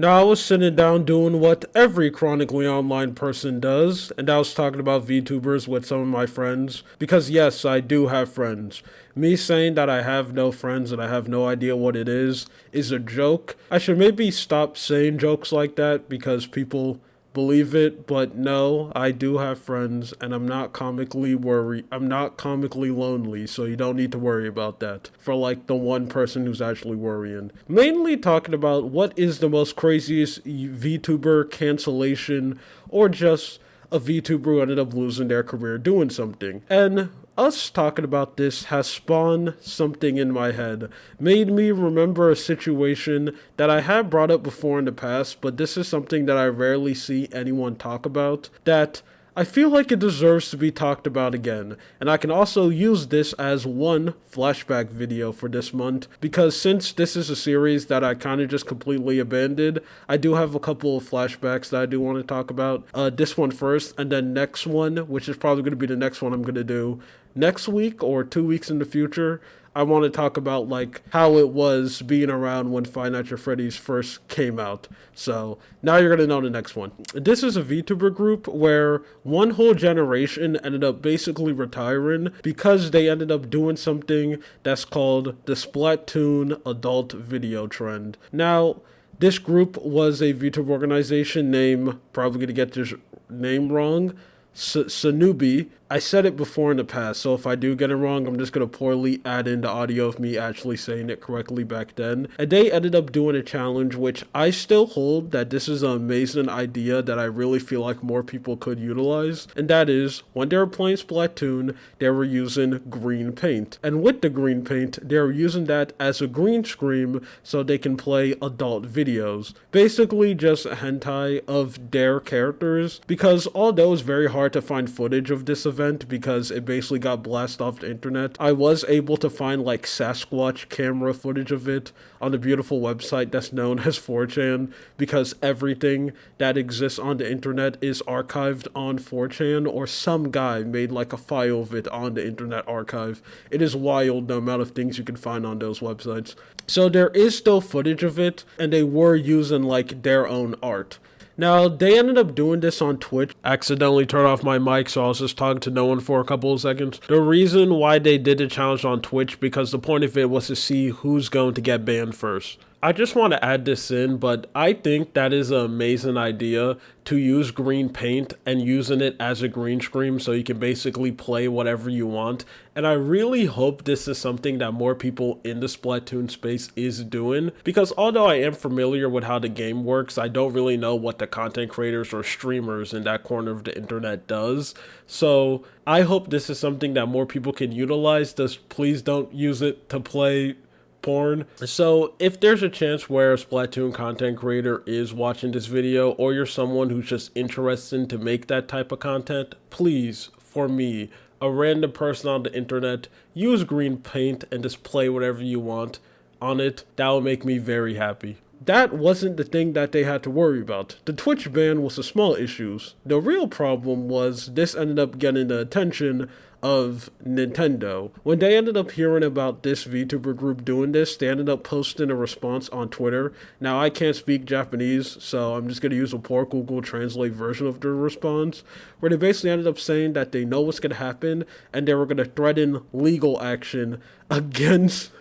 Now, I was sitting down doing what every chronically online person does, and I was talking about VTubers with some of my friends, because yes, I do have friends. Me saying that I have no friends and I have no idea what it is a joke. I should maybe stop saying jokes like that because people believe it, but no, I do have friends and I'm not comically lonely, so you don't need to worry about that for like the one person who's actually worrying. Mainly talking about what is the most craziest VTuber cancellation or just a VTuber who ended up losing their career doing something. And us talking about this has spawned something in my head, made me remember a situation that I have brought up before in the past, but this is something that I rarely see anyone talk about, that I feel like it deserves to be talked about again, and I can also use this as one flashback video for this month, because since this is a series that I kind of just completely abandoned, I do have a couple of flashbacks that I do want to talk about. This one first, and then next one, which is probably going to be the next one I'm going to do next week or 2 weeks in the future. I want to talk about like how it was being around when Five Nights at Freddy's first came out. So now you're gonna know the next one. This is a VTuber group where one whole generation ended up basically retiring because they ended up doing something that's called the Splatoon adult video trend. Now, this group was a VTuber organization named, probably gonna get this name wrong, Sanubi. I said it before in the past, so if I do get it wrong, I'm just going to poorly add in the audio of me actually saying it correctly back then. And they ended up doing a challenge, which I still hold that this is an amazing idea that I really feel like more people could utilize. And that is, when they were playing Splatoon, they were using green paint. And with the green paint, they were using that as a green screen so they can play adult videos. Basically just hentai of their characters, because although it's very hard to find footage of this event, because it basically got blasted off the internet, I was able to find like Sasquatch camera footage of it on the beautiful website that's known as 4chan, because everything that exists on the internet is archived on 4chan, or some guy made like a file of it on the internet archive. It is wild the amount of things you can find on those websites. So there is still footage of it, and they were using like their own art. Now, they ended up doing this on Twitch. Accidentally turned off my mic, so I was just talking to no one for a couple of seconds. The reason why they did the challenge on Twitch, because the point of it was to see who's going to get banned first. I just want to add this in, but I think that is an amazing idea to use green paint and using it as a green screen so you can basically play whatever you want. And I really hope this is something that more people in the Splatoon space is doing, because although I am familiar with how the game works, I don't really know what the content creators or streamers in that corner of the internet does. So I hope this is something that more people can utilize. Just please don't use it to play porn. So if there's a chance where a Splatoon content creator is watching this video, or you're someone who's just interested to make that type of content, please, for me, a random person on the internet, use green paint and just play whatever you want on it. That will make me very happy. That wasn't the thing that they had to worry about. The Twitch ban was the small issues. The real problem was this ended up getting the attention of Nintendo. When they ended up hearing about this VTuber group doing this, they ended up posting a response on Twitter. Now, I can't speak Japanese, so I'm just going to use a poor Google Translate version of their response, where they basically ended up saying that they know what's going to happen, and they were going to threaten legal action against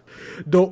the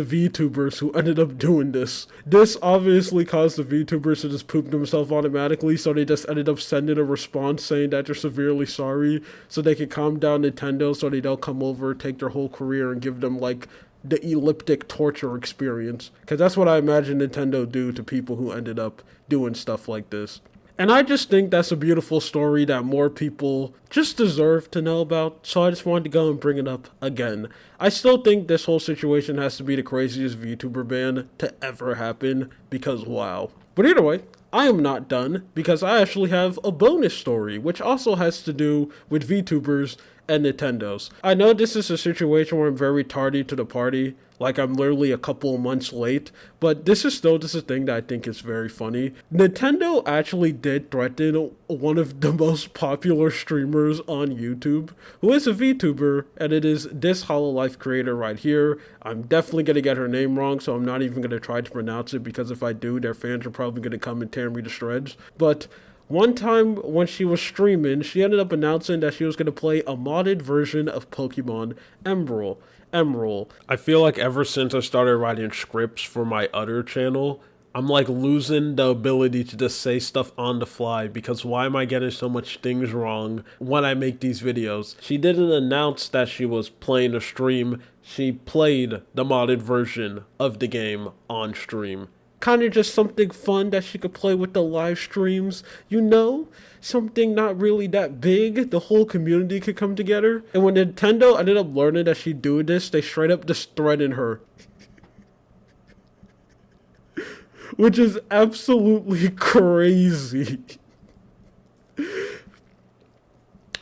VTubers who ended up doing this. This obviously caused the VTubers to just poop themselves automatically, so they just ended up sending a response saying that they're severely sorry, so they could calm down Nintendo, so they don't come over, take their whole career, and give them like the elliptic torture experience. Because that's what I imagine Nintendo do to people who ended up doing stuff like this. And I just think that's a beautiful story that more people just deserve to know about, so I just wanted to go and bring it up again. I still think this whole situation has to be the craziest VTuber ban to ever happen, because wow. But either way, I am not done, because I actually have a bonus story, which also has to do with VTubers and Nintendo's. I know this is a situation where I'm very tardy to the party, like I'm literally a couple of months late, but this is still just a thing that I think is very funny. Nintendo actually did threaten one of the most popular streamers on YouTube, who is a VTuber, and it is this Hololive creator right here. I'm definitely going to get her name wrong, so I'm not even going to try to pronounce it, because if I do, their fans are probably going to come and tear me to shreds. But one time when she was streaming, she ended up announcing that she was going to play a modded version of Pokemon Emerald. I feel like ever since I started writing scripts for my other channel, I'm like losing the ability to just say stuff on the fly, because why am I getting so much things wrong when I make these videos? She didn't announce that she was playing a stream. She played the modded version of the game on stream. Kind of just something fun that she could play with the live streams, you know? Something not really that big. The whole community could come together. And when Nintendo ended up learning that she'd do this, they straight up just threatened her. Which is absolutely crazy.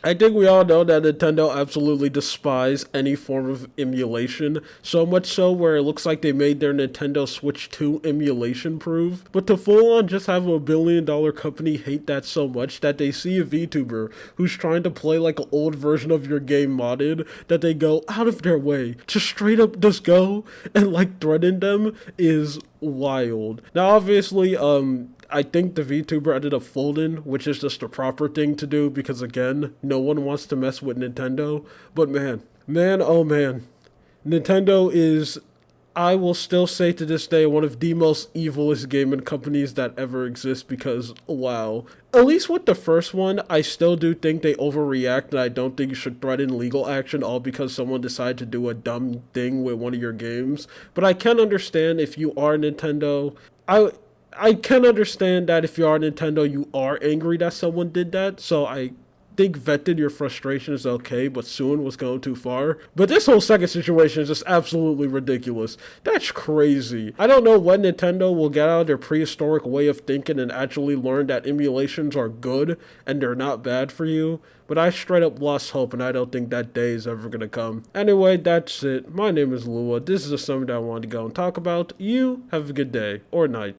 I think we all know that Nintendo absolutely despise any form of emulation, so much so where it looks like they made their Nintendo Switch 2 emulation proof. But to full on just have a $1 billion company hate that so much that they see a VTuber who's trying to play like an old version of your game modded, that they go out of their way to straight up just go and like threaten them is wild. Now obviously, I think the VTuber ended up folding, which is just the proper thing to do, because again, no one wants to mess with Nintendo. But man, oh man, Nintendo is, I will still say to this day, one of the most evilest gaming companies that ever exist, because wow. At least with the first one, I still do think they overreact, and I don't think you should threaten legal action all because someone decided to do a dumb thing with one of your games. But I can understand if you are Nintendo. I can understand that if you are Nintendo, you are angry that someone did that, so I think venting your frustration is okay, but soon was going too far. But this whole second situation is just absolutely ridiculous. That's crazy. I don't know when Nintendo will get out of their prehistoric way of thinking and actually learn that emulations are good and they're not bad for you, but I straight up lost hope, and I don't think that day is ever gonna come. Anyway, that's it. My name is Lua. This is just something that I wanted to go and talk about. You have a good day or night.